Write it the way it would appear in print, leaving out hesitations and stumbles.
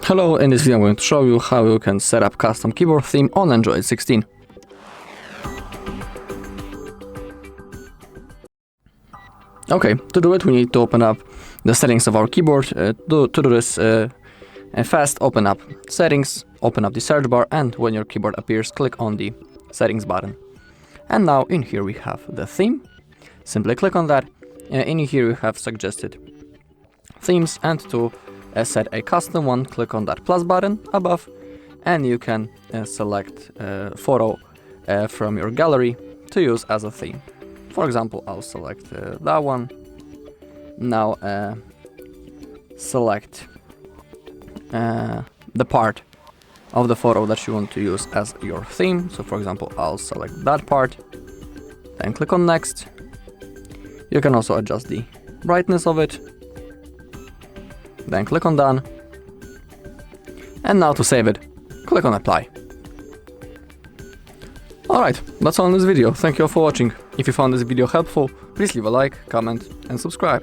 Hello, in this video I'm going to show you how you can set up custom keyboard theme on Android 16. Okay, to do it we need to open up the settings of our keyboard. To do this fast, open up settings, open up the search bar, and when your keyboard appears, click on the settings button. And now in here we have the theme. Simply click on that. In here we have suggested themes, and to set a custom one, click on that plus button above, and you can select a photo from your gallery to use as a theme. For example, I'll select that one. Now select the part of the photo that you want to use as your theme. So for example, I'll select that part, then click on next. You can also adjust the brightness of it, then click on done. And now to save it, click on apply. Alright, that's all in this video. Thank you all for watching. If you found this video helpful, please leave a like, comment and subscribe.